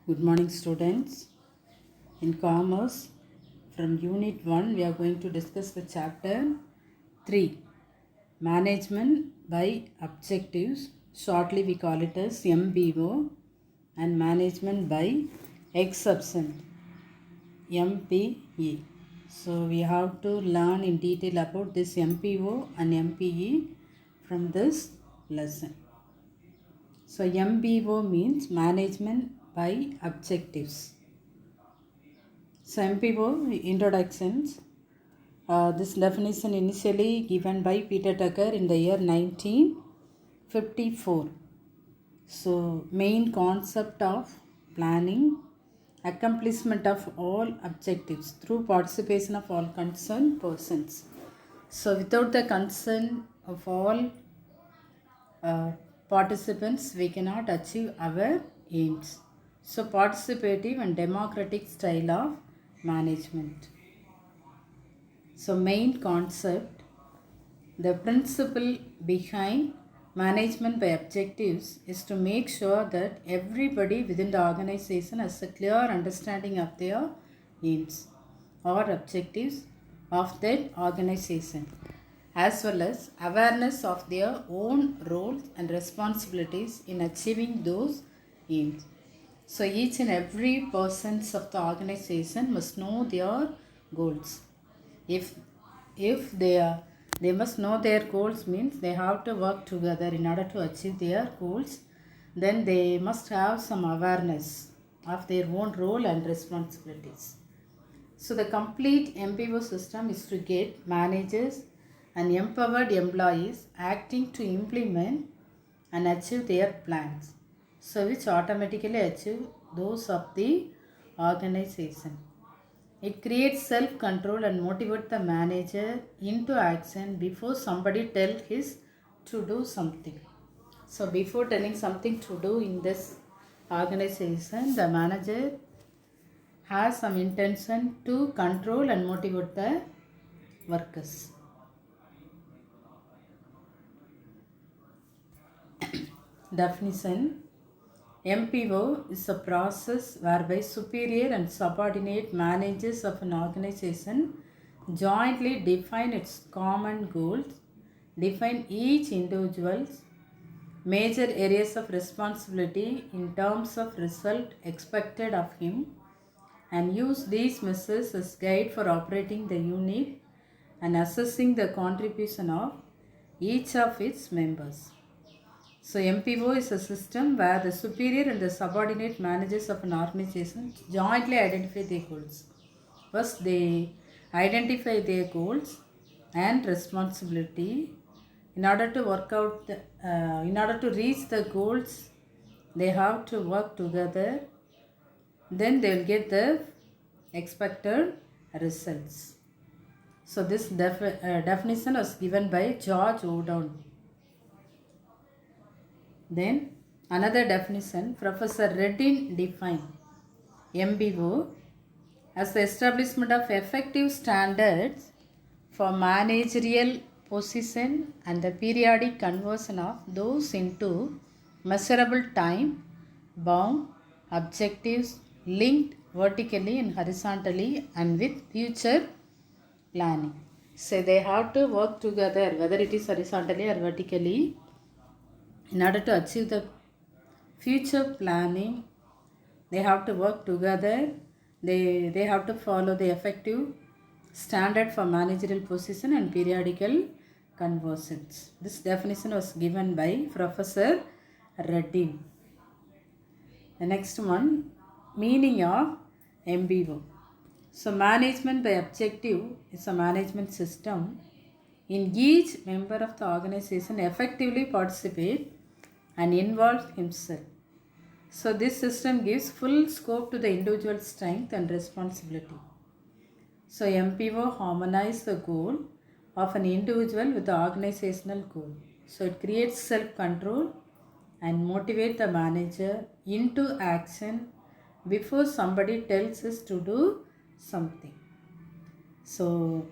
Good morning, students. In Commerce, from Unit 1, we are going to discuss the chapter 3, Management by Objectives. Shortly, we call it as MBO, and Management by Exception, MPE. So, we have to learn in detail about this MPO and MPE from this lesson. So, MBO means Management by Objectives. So MPO introductions. This definition initially given by Peter Tucker in the year 1954. So main concept of planning, accomplishment of all objectives through participation of all concerned persons. So without the consent of all participants, we cannot achieve our aims. So participative and democratic style of management. So main concept, the principle behind management by objectives is to make sure that everybody within the organization has a clear understanding of their aims or objectives of that organization, as well as awareness of their own roles and responsibilities in achieving those aims. So each and every persons of the organization must know their goals. If they must know their goals means they have to work together in order to achieve their goals. Then they must have some awareness of their own role and responsibilities. So the complete MPO system is to get managers and empowered employees acting to implement and achieve their plans, so which automatically achieve those of the organization. It creates self-control and motivates the manager into action before somebody tells his to do something. So before telling something to do in this organization, the manager has some intention to control and motivate the workers. Definition: MPO is a process whereby superior and subordinate managers of an organization jointly define its common goals, define each individual's major areas of responsibility in terms of result expected of him, and use these measures as guide for operating the unit and assessing the contribution of each of its members. So MPO is a system where the superior and the subordinate managers of an organization jointly identify their goals. First, they identify their goals and responsibility. In order to in order to reach the goals, they have to work together. Then they will get the expected results. So this definition was given by George Odon. Then another definition, Professor Reddin defined MBO as the establishment of effective standards for managerial position and the periodic conversion of those into measurable time bound objectives linked vertically and horizontally and with future planning. So they have to work together, whether it is horizontally or vertically, in order to achieve the future planning. They have to work together. They have to follow the effective standard for managerial position and periodical conversions. This definition was given by Professor Reddin. The next one, meaning of MBO. So management by objective is a management system in each member of the organization effectively participate and involve himself. So this system gives full scope to the individual's strength and responsibility. So MPO harmonizes the goal of an individual with the organizational goal. So it creates self-control and motivates the manager into action before somebody tells us to do something. So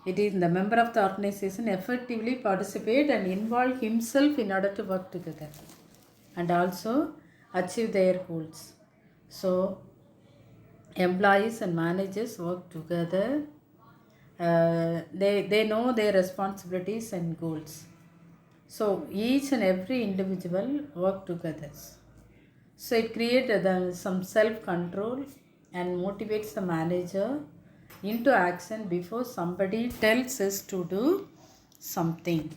it is the member of the organization effectively participate and involve himself in order to work together and also achieve their goals. So employees and managers work together. They know their responsibilities and goals. So each and every individual work together. So it creates some self-control and motivates the manager into action before somebody tells us to do something.